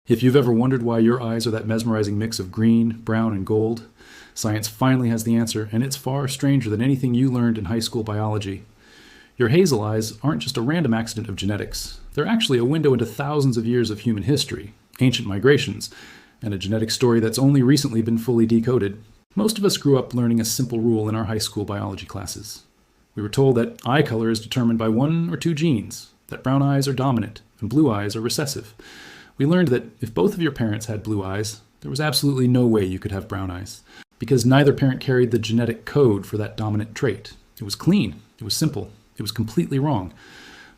If you've ever wondered why your eyes are that mesmerizing mix of green, brown, and gold, science finally has the answer, and it's far stranger than anything you learned in high school biology. Your hazel eyes aren't just a random accident of genetics. They're actually a window into thousands of years of human history, ancient migrations, and a genetic story that's only recently been fully decoded. Most of us grew up learning a simple rule in our high school biology classes. We were told that eye color is determined by one or two genes, that brown eyes are dominant and blue eyes are recessive. We learned that if both of your parents had blue eyes, there was absolutely no way you could have brown eyes, because neither parent carried the genetic code for that dominant trait. It was clean, it was simple, it was completely wrong.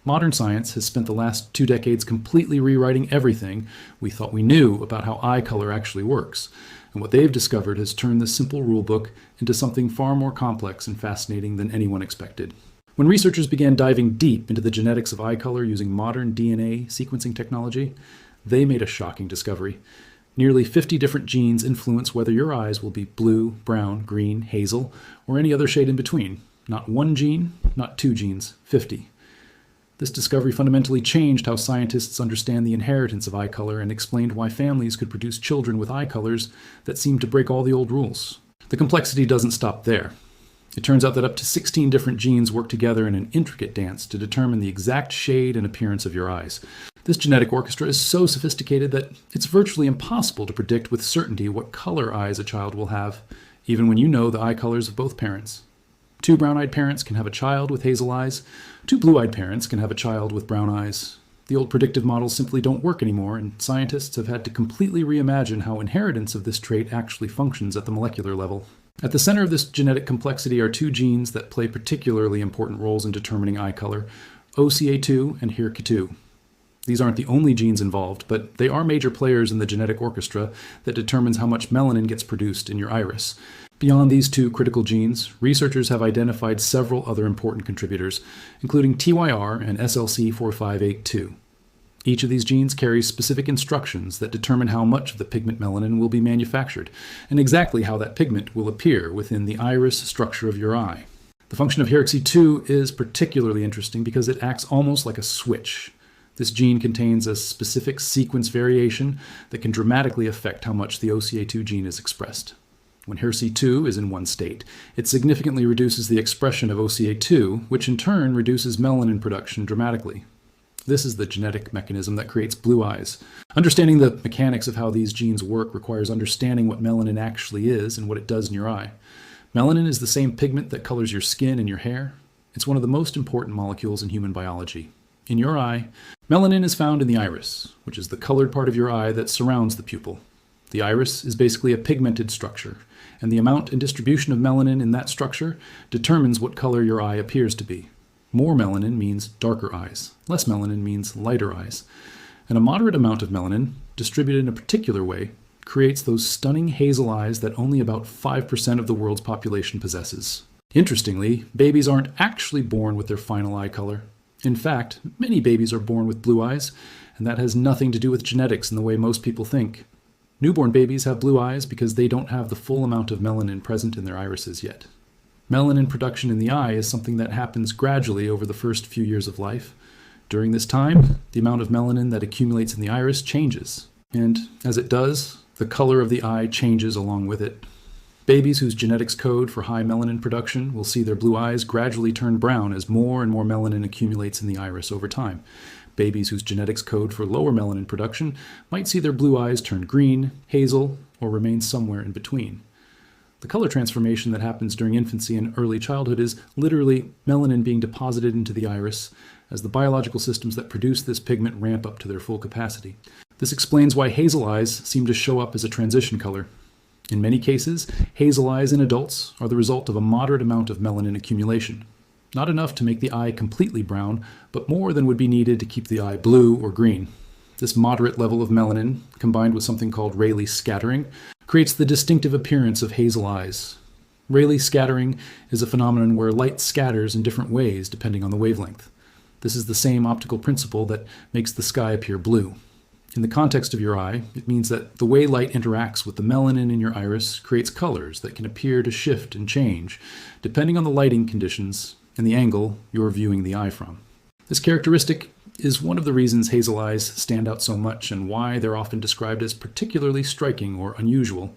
Modern science has spent the last 2 decades completely rewriting everything we thought we knew about how eye color actually works, and what they've discovered has turned this simple rulebook into something far more complex and fascinating than anyone expected. When researchers began diving deep into the genetics of eye color using modern DNA sequencing technology, they made a shocking discovery. Nearly 50 different genes influence whether your eyes will be blue, brown, green, hazel, or any other shade in between. Not one gene, not 2 genes, 50. This discovery fundamentally changed how scientists understand the inheritance of eye color and explained why families could produce children with eye colors that seemed to break all the old rules. The complexity doesn't stop there. It turns out that up to 16 different genes work together in an intricate dance to determine the exact shade and appearance of your eyes. This genetic orchestra is so sophisticated that it's virtually impossible to predict with certainty what color eyes a child will have, even when you know the eye colors of both parents. 2 brown-eyed parents can have a child with hazel eyes. 2 blue-eyed parents can have a child with brown eyes. The old predictive models simply don't work anymore, and scientists have had to completely reimagine how inheritance of this trait actually functions at the molecular level. At the center of this genetic complexity are 2 genes that play particularly important roles in determining eye color, OCA2 and HERK2. These aren't the only genes involved, but they are major players in the genetic orchestra that determines how much melanin gets produced in your iris. Beyond these 2 critical genes, researchers have identified several other important contributors, including TYR and SLC4582. Each of these genes carries specific instructions that determine how much of the pigment melanin will be manufactured, and exactly how that pigment will appear within the iris structure of your eye. The function of HERK2 is particularly interesting because it acts almost like a switch. This gene contains a specific sequence variation that can dramatically affect how much the OCA2 gene is expressed. When HERC2 is in one state, it significantly reduces the expression of OCA2, which in turn reduces melanin production dramatically. This is the genetic mechanism that creates blue eyes. Understanding the mechanics of how these genes work requires understanding what melanin actually is and what it does in your eye. Melanin is the same pigment that colors your skin and your hair. It's one of the most important molecules in human biology. In your eye, melanin is found in the iris, which is the colored part of your eye that surrounds the pupil. The iris is basically a pigmented structure, and the amount and distribution of melanin in that structure determines what color your eye appears to be. More melanin means darker eyes, less melanin means lighter eyes, and a moderate amount of melanin, distributed in a particular way, creates those stunning hazel eyes that only about 5% of the world's population possesses. Interestingly, babies aren't actually born with their final eye color. In fact, many babies are born with blue eyes, and that has nothing to do with genetics in the way most people think. Newborn babies have blue eyes because they don't have the full amount of melanin present in their irises yet. Melanin production in the eye is something that happens gradually over the first few years of life. During this time, the amount of melanin that accumulates in the iris changes, and as it does, the color of the eye changes along with it. Babies whose genetics code for high melanin production will see their blue eyes gradually turn brown as more and more melanin accumulates in the iris over time. Babies whose genetics code for lower melanin production might see their blue eyes turn green, hazel, or remain somewhere in between. The color transformation that happens during infancy and early childhood is literally melanin being deposited into the iris as the biological systems that produce this pigment ramp up to their full capacity. This explains why hazel eyes seem to show up as a transition color. In many cases, hazel eyes in adults are the result of a moderate amount of melanin accumulation. Not enough to make the eye completely brown, but more than would be needed to keep the eye blue or green. This moderate level of melanin, combined with something called Rayleigh scattering, creates the distinctive appearance of hazel eyes. Rayleigh scattering is a phenomenon where light scatters in different ways depending on the wavelength. This is the same optical principle that makes the sky appear blue. In the context of your eye, it means that the way light interacts with the melanin in your iris creates colors that can appear to shift and change, depending on the lighting conditions and the angle you're viewing the eye from. This characteristic is one of the reasons hazel eyes stand out so much and why they're often described as particularly striking or unusual.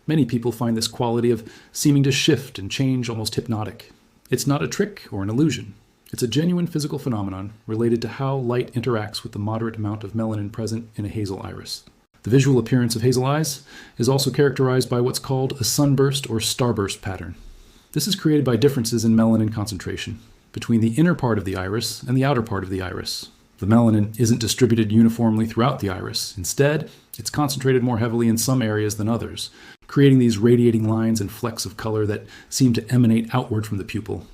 Many people find this quality of seeming to shift and change almost hypnotic. It's not a trick or an illusion. It's a genuine physical phenomenon related to how light interacts with the moderate amount of melanin present in a hazel iris. The visual appearance of hazel eyes is also characterized by what's called a sunburst or starburst pattern. This is created by differences in melanin concentration between the inner part of the iris and the outer part of the iris. The melanin isn't distributed uniformly throughout the iris. Instead, it's concentrated more heavily in some areas than others, creating these radiating lines and flecks of color that seem to emanate outward from the pupil.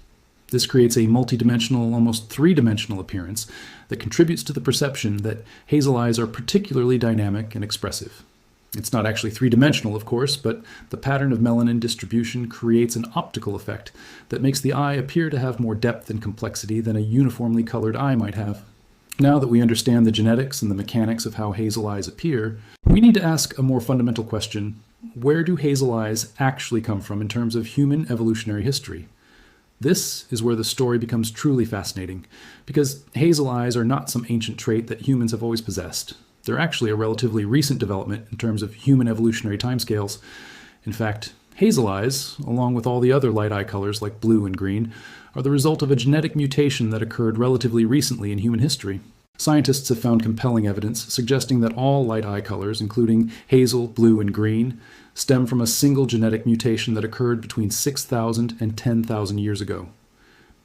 This creates a multidimensional, almost three-dimensional appearance that contributes to the perception that hazel eyes are particularly dynamic and expressive. It's not actually three-dimensional, of course, but the pattern of melanin distribution creates an optical effect that makes the eye appear to have more depth and complexity than a uniformly colored eye might have. Now that we understand the genetics and the mechanics of how hazel eyes appear, we need to ask a more fundamental question: where do hazel eyes actually come from in terms of human evolutionary history? This is where the story becomes truly fascinating, because hazel eyes are not some ancient trait that humans have always possessed. They're actually a relatively recent development in terms of human evolutionary timescales. In fact, hazel eyes, along with all the other light eye colors like blue and green, are the result of a genetic mutation that occurred relatively recently in human history. Scientists have found compelling evidence suggesting that all light eye colors, including hazel, blue, and green, stem from a single genetic mutation that occurred between 6,000 and 10,000 years ago.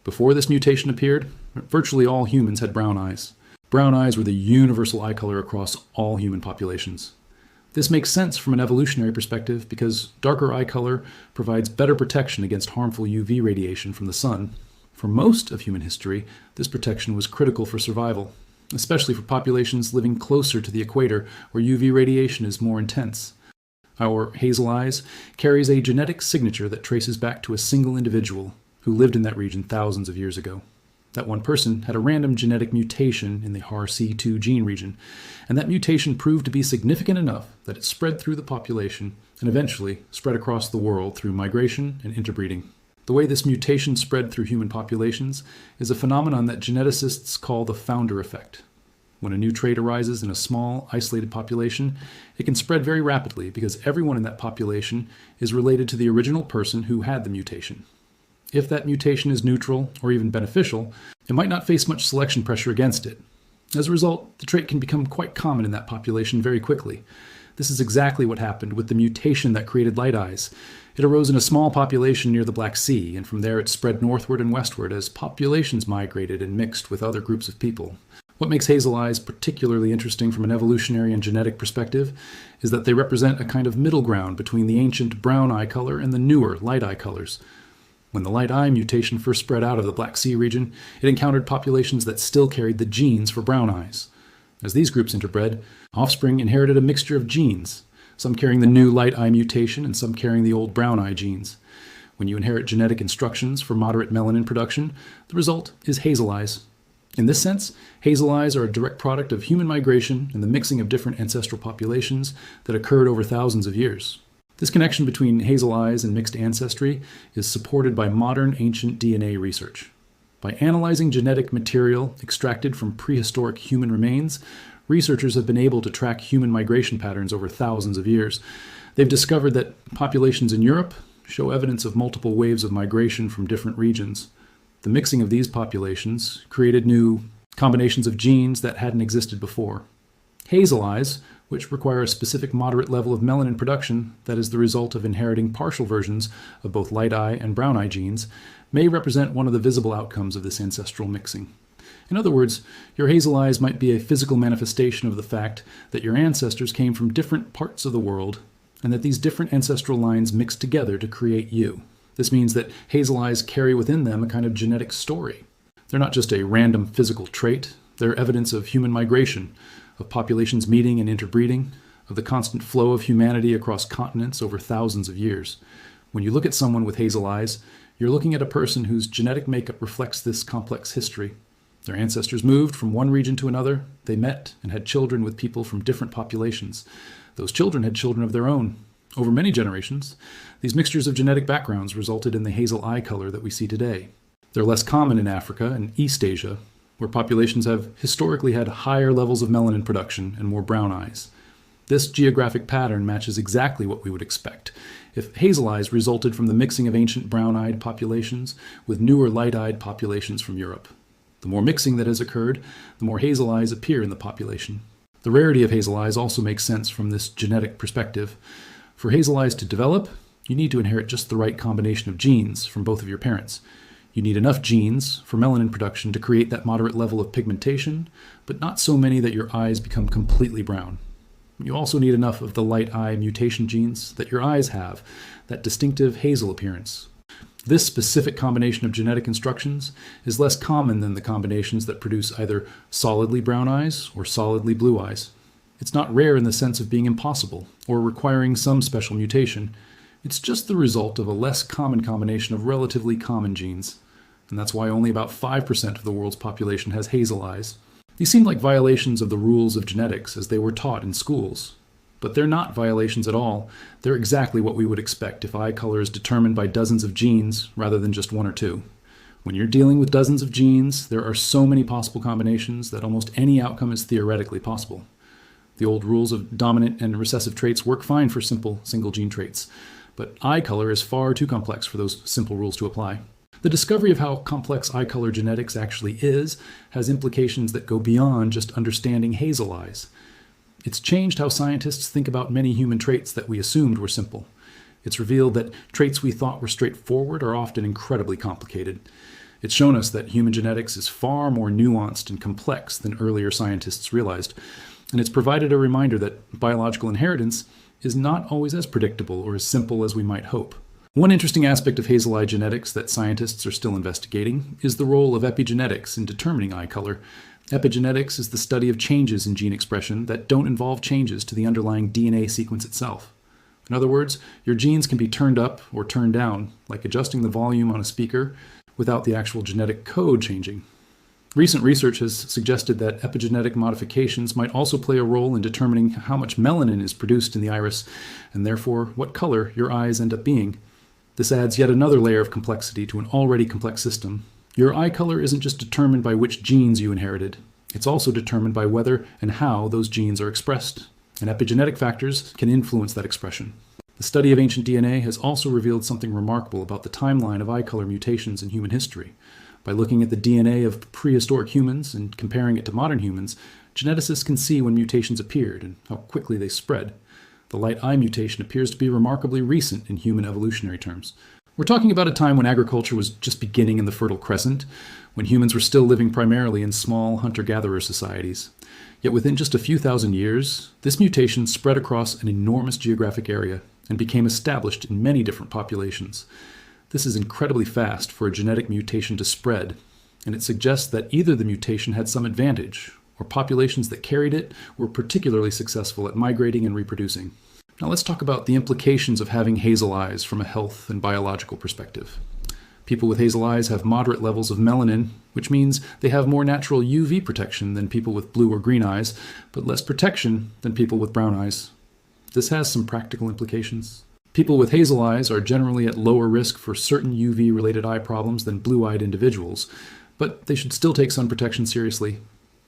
Before this mutation appeared, virtually all humans had brown eyes. Brown eyes were the universal eye color across all human populations. This makes sense from an evolutionary perspective because darker eye color provides better protection against harmful UV radiation from the sun. For most of human history, this protection was critical for survival, especially for populations living closer to the equator where UV radiation is more intense. Our hazel eyes carries a genetic signature that traces back to a single individual who lived in that region thousands of years ago. That one person had a random genetic mutation in the HARC2 gene region, and that mutation proved to be significant enough that it spread through the population and eventually spread across the world through migration and interbreeding. The way this mutation spread through human populations is a phenomenon that geneticists call the founder effect. When a new trait arises in a small, isolated population, it can spread very rapidly because everyone in that population is related to the original person who had the mutation. If that mutation is neutral or even beneficial, it might not face much selection pressure against it. As a result, the trait can become quite common in that population very quickly. This is exactly what happened with the mutation that created light eyes. It arose in a small population near the Black Sea, and from there it spread northward and westward as populations migrated and mixed with other groups of people. What makes hazel eyes particularly interesting from an evolutionary and genetic perspective is that they represent a kind of middle ground between the ancient brown eye color and the newer light eye colors. When the light eye mutation first spread out of the Black Sea region, it encountered populations that still carried the genes for brown eyes. As these groups interbred, offspring inherited a mixture of genes, some carrying the new light eye mutation and some carrying the old brown eye genes. When you inherit genetic instructions for moderate melanin production, the result is hazel eyes. In this sense, hazel eyes are a direct product of human migration and the mixing of different ancestral populations that occurred over thousands of years. This connection between hazel eyes and mixed ancestry is supported by modern ancient DNA research. By analyzing genetic material extracted from prehistoric human remains, researchers have been able to track human migration patterns over thousands of years. They've discovered that populations in Europe show evidence of multiple waves of migration from different regions. The mixing of these populations created new combinations of genes that hadn't existed before. Hazel eyes, which require a specific moderate level of melanin production that is the result of inheriting partial versions of both light eye and brown eye genes, may represent one of the visible outcomes of this ancestral mixing. In other words, your hazel eyes might be a physical manifestation of the fact that your ancestors came from different parts of the world and that these different ancestral lines mixed together to create you. This means that hazel eyes carry within them a kind of genetic story. They're not just a random physical trait, they're evidence of human migration, of populations meeting and interbreeding, of the constant flow of humanity across continents over thousands of years. When you look at someone with hazel eyes, you're looking at a person whose genetic makeup reflects this complex history. Their ancestors moved from one region to another, they met and had children with people from different populations. Those children had children of their own. Over many generations, these mixtures of genetic backgrounds resulted in the hazel eye color that we see today. They're less common in Africa and East Asia, where populations have historically had higher levels of melanin production and more brown eyes. This geographic pattern matches exactly what we would expect if hazel eyes resulted from the mixing of ancient brown-eyed populations with newer light-eyed populations from Europe. The more mixing that has occurred, the more hazel eyes appear in the population. The rarity of hazel eyes also makes sense from this genetic perspective. For hazel eyes to develop, you need to inherit just the right combination of genes from both of your parents. You need enough genes for melanin production to create that moderate level of pigmentation, but not so many that your eyes become completely brown. You also need enough of the light eye mutation genes that your eyes have, that distinctive hazel appearance. This specific combination of genetic instructions is less common than the combinations that produce either solidly brown eyes or solidly blue eyes. It's not rare in the sense of being impossible or requiring some special mutation. It's just the result of a less common combination of relatively common genes. And that's why only about 5% of the world's population has hazel eyes. These seem like violations of the rules of genetics as they were taught in schools. But they're not violations at all. They're exactly what we would expect if eye color is determined by dozens of genes rather than just one or two. When you're dealing with dozens of genes, there are so many possible combinations that almost any outcome is theoretically possible. The old rules of dominant and recessive traits work fine for simple single gene traits, but eye color is far too complex for those simple rules to apply. The discovery of how complex eye color genetics actually is has implications that go beyond just understanding hazel eyes. It's changed how scientists think about many human traits that we assumed were simple. It's revealed that traits we thought were straightforward are often incredibly complicated. It's shown us that human genetics is far more nuanced and complex than earlier scientists realized, and it's provided a reminder that biological inheritance is not always as predictable or as simple as we might hope. One interesting aspect of hazel eye genetics that scientists are still investigating is the role of epigenetics in determining eye color. Epigenetics is the study of changes in gene expression that don't involve changes to the underlying DNA sequence itself. In other words, your genes can be turned up or turned down, like adjusting the volume on a speaker, without the actual genetic code changing. Recent research has suggested that epigenetic modifications might also play a role in determining how much melanin is produced in the iris, and therefore what color your eyes end up being. This adds yet another layer of complexity to an already complex system. Your eye color isn't just determined by which genes you inherited. It's also determined by whether and how those genes are expressed, and epigenetic factors can influence that expression. The study of ancient DNA has also revealed something remarkable about the timeline of eye color mutations in human history. By looking at the DNA of prehistoric humans and comparing it to modern humans, geneticists can see when mutations appeared and how quickly they spread. The light eye mutation appears to be remarkably recent in human evolutionary terms. We're talking about a time when agriculture was just beginning in the Fertile Crescent, when humans were still living primarily in small hunter-gatherer societies. Yet within just a few thousand years, this mutation spread across an enormous geographic area and became established in many different populations. This is incredibly fast for a genetic mutation to spread, and it suggests that either the mutation had some advantage, or populations that carried it were particularly successful at migrating and reproducing. Now let's talk about the implications of having hazel eyes from a health and biological perspective. People with hazel eyes have moderate levels of melanin, which means they have more natural UV protection than people with blue or green eyes, but less protection than people with brown eyes. This has some practical implications. People with hazel eyes are generally at lower risk for certain UV-related eye problems than blue-eyed individuals, but they should still take sun protection seriously.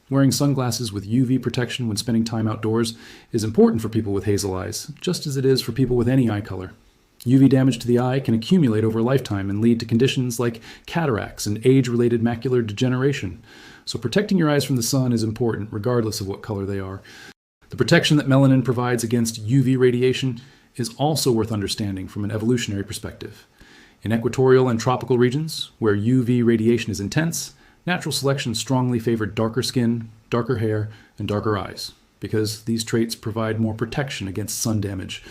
Wearing sunglasses with UV protection when spending time outdoors is important for people with hazel eyes, just as it is for people with any eye color. UV damage to the eye can accumulate over a lifetime and lead to conditions like cataracts and age-related macular degeneration. So protecting your eyes from the sun is important, regardless of what color they are. The protection that melanin provides against UV radiation is also worth understanding from an evolutionary perspective. In equatorial and tropical regions, where UV radiation is intense, natural selection strongly favored darker skin, darker hair, and darker eyes, because these traits provide more protection against sun damage.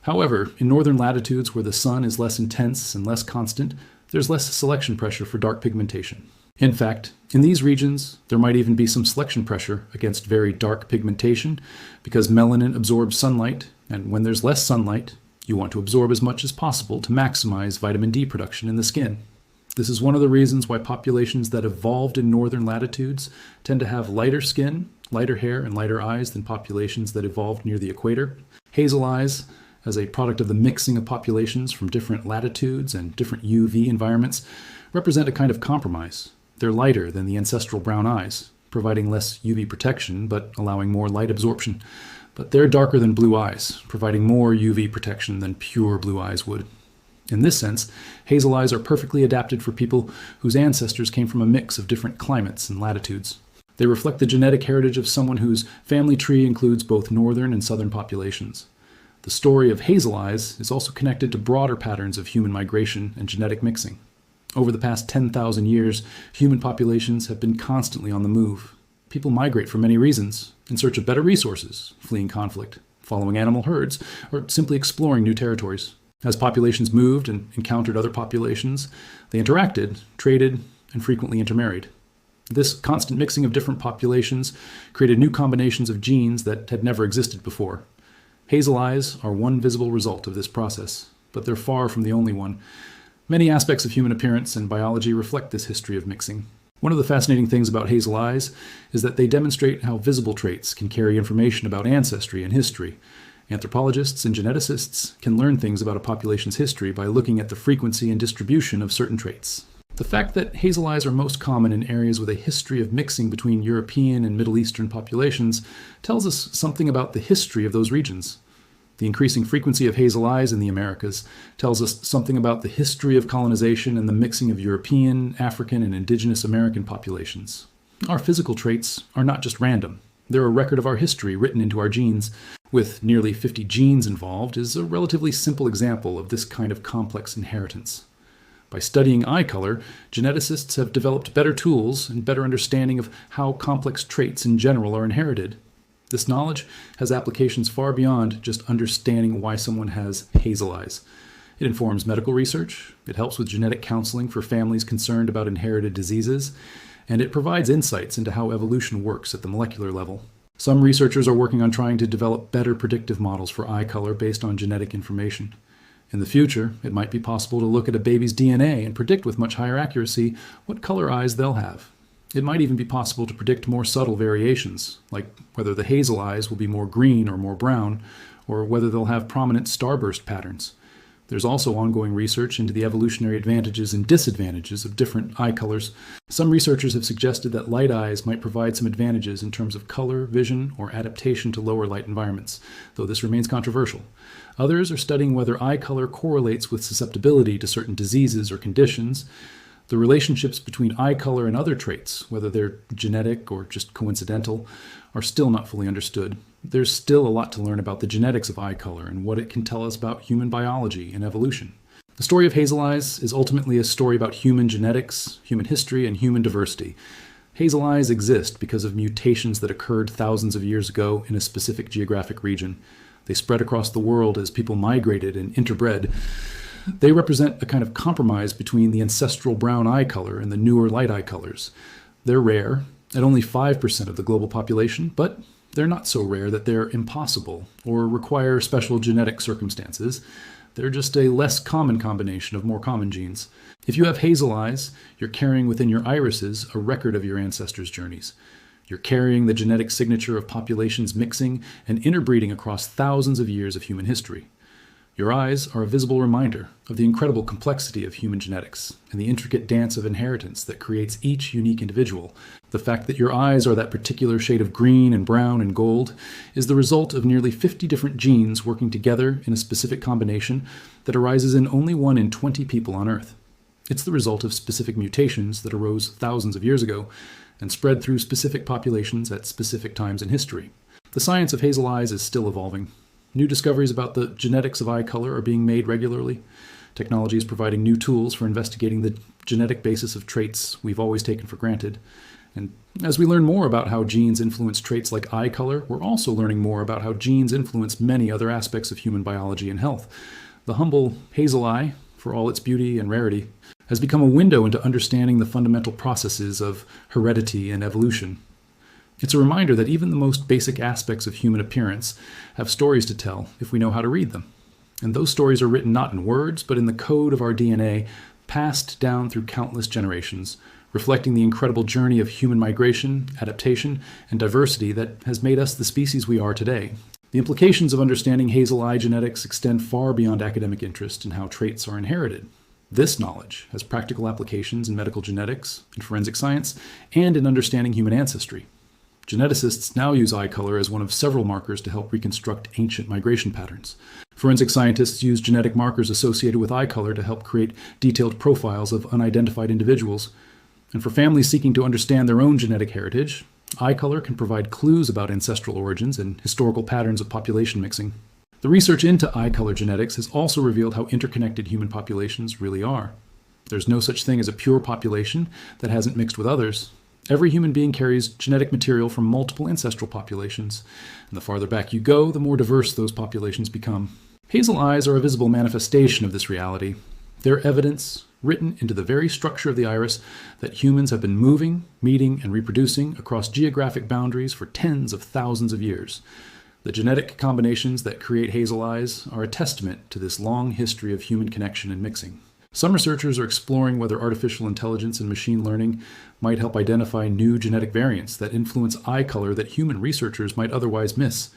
However, in northern latitudes where the sun is less intense and less constant, there's less selection pressure for dark pigmentation. In fact, in these regions, there might even be some selection pressure against very dark pigmentation, because melanin absorbs sunlight, and when there's less sunlight, you want to absorb as much as possible to maximize vitamin D production in the skin. This is one of the reasons why populations that evolved in northern latitudes tend to have lighter skin, lighter hair, and lighter eyes than populations that evolved near the equator. Hazel eyes, as a product of the mixing of populations from different latitudes and different UV environments, represent a kind of compromise. They're lighter than the ancestral brown eyes, providing less UV protection but allowing more light absorption. But they're darker than blue eyes, providing more UV protection than pure blue eyes would. In this sense, hazel eyes are perfectly adapted for people whose ancestors came from a mix of different climates and latitudes. They reflect the genetic heritage of someone whose family tree includes both northern and southern populations. The story of hazel eyes is also connected to broader patterns of human migration and genetic mixing. Over the past 10,000 years, human populations have been constantly on the move. People migrate for many reasons, in search of better resources, fleeing conflict, following animal herds, or simply exploring new territories. As populations moved and encountered other populations, they interacted, traded, and frequently intermarried. This constant mixing of different populations created new combinations of genes that had never existed before. Hazel eyes are one visible result of this process, but they're far from the only one. Many aspects of human appearance and biology reflect this history of mixing. One of the fascinating things about hazel eyes is that they demonstrate how visible traits can carry information about ancestry and history. Anthropologists and geneticists can learn things about a population's history by looking at the frequency and distribution of certain traits. The fact that hazel eyes are most common in areas with a history of mixing between European and Middle Eastern populations tells us something about the history of those regions. The increasing frequency of hazel eyes in the Americas tells us something about the history of colonization and the mixing of European, African, and indigenous American populations. Our physical traits are not just random. They're a record of our history written into our genes. With nearly 50 genes involved is a relatively simple example of this kind of complex inheritance. By studying eye color, geneticists have developed better tools and better understanding of how complex traits in general are inherited. This knowledge has applications far beyond just understanding why someone has hazel eyes. It informs medical research, it helps with genetic counseling for families concerned about inherited diseases, and it provides insights into how evolution works at the molecular level. Some researchers are working on trying to develop better predictive models for eye color based on genetic information. In the future, it might be possible to look at a baby's DNA and predict with much higher accuracy what color eyes they'll have. It might even be possible to predict more subtle variations, like whether the hazel eyes will be more green or more brown, or whether they'll have prominent starburst patterns. There's also ongoing research into the evolutionary advantages and disadvantages of different eye colors. Some researchers have suggested that light eyes might provide some advantages in terms of color, vision, or adaptation to lower light environments, though this remains controversial. Others are studying whether eye color correlates with susceptibility to certain diseases or conditions. The relationships between eye color and other traits, whether they're genetic or just coincidental, are still not fully understood. There's still a lot to learn about the genetics of eye color and what it can tell us about human biology and evolution. The story of hazel eyes is ultimately a story about human genetics, human history, and human diversity. Hazel eyes exist because of mutations that occurred thousands of years ago in a specific geographic region. They spread across the world as people migrated and interbred. They represent a kind of compromise between the ancestral brown eye color and the newer light eye colors. They're rare, at only 5% of the global population, but they're not so rare that they're impossible or require special genetic circumstances. They're just a less common combination of more common genes. If you have hazel eyes, you're carrying within your irises a record of your ancestors' journeys. You're carrying the genetic signature of populations mixing and interbreeding across thousands of years of human history. Your eyes are a visible reminder of the incredible complexity of human genetics and the intricate dance of inheritance that creates each unique individual. The fact that your eyes are that particular shade of green and brown and gold is the result of nearly 50 different genes working together in a specific combination that arises in only 1 in 20 people on Earth. It's the result of specific mutations that arose thousands of years ago and spread through specific populations at specific times in history. The science of hazel eyes is still evolving. New discoveries about the genetics of eye color are being made regularly. Technology is providing new tools for investigating the genetic basis of traits we've always taken for granted. And as we learn more about how genes influence traits like eye color, we're also learning more about how genes influence many other aspects of human biology and health. The humble hazel eye, for all its beauty and rarity, has become a window into understanding the fundamental processes of heredity and evolution. It's a reminder that even the most basic aspects of human appearance have stories to tell if we know how to read them. And those stories are written not in words, but in the code of our DNA, passed down through countless generations, reflecting the incredible journey of human migration, adaptation, and diversity that has made us the species we are today. The implications of understanding hazel eye genetics extend far beyond academic interest in how traits are inherited. This knowledge has practical applications in medical genetics, in forensic science, and in understanding human ancestry. Geneticists now use eye color as one of several markers to help reconstruct ancient migration patterns. Forensic scientists use genetic markers associated with eye color to help create detailed profiles of unidentified individuals. And for families seeking to understand their own genetic heritage, eye color can provide clues about ancestral origins and historical patterns of population mixing. The research into eye color genetics has also revealed how interconnected human populations really are. There's no such thing as a pure population that hasn't mixed with others. Every human being carries genetic material from multiple ancestral populations, and the farther back you go, the more diverse those populations become. Hazel eyes are a visible manifestation of this reality. They're evidence, written into the very structure of the iris, that humans have been moving, meeting, and reproducing across geographic boundaries for tens of thousands of years. The genetic combinations that create hazel eyes are a testament to this long history of human connection and mixing. Some researchers are exploring whether artificial intelligence and machine learning might help identify new genetic variants that influence eye color that human researchers might otherwise miss.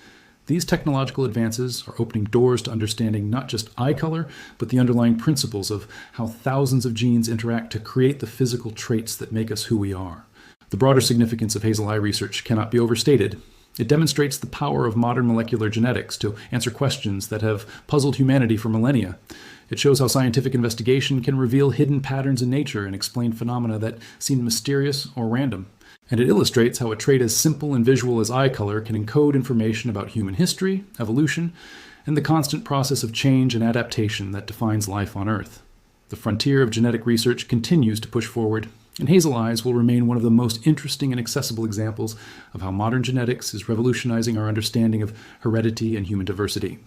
These technological advances are opening doors to understanding not just eye color, but the underlying principles of how thousands of genes interact to create the physical traits that make us who we are. The broader significance of hazel eye research cannot be overstated. It demonstrates the power of modern molecular genetics to answer questions that have puzzled humanity for millennia. It shows how scientific investigation can reveal hidden patterns in nature and explain phenomena that seem mysterious or random. And it illustrates how a trait as simple and visual as eye color can encode information about human history, evolution, and the constant process of change and adaptation that defines life on Earth. The frontier of genetic research continues to push forward, and hazel eyes will remain one of the most interesting and accessible examples of how modern genetics is revolutionizing our understanding of heredity and human diversity.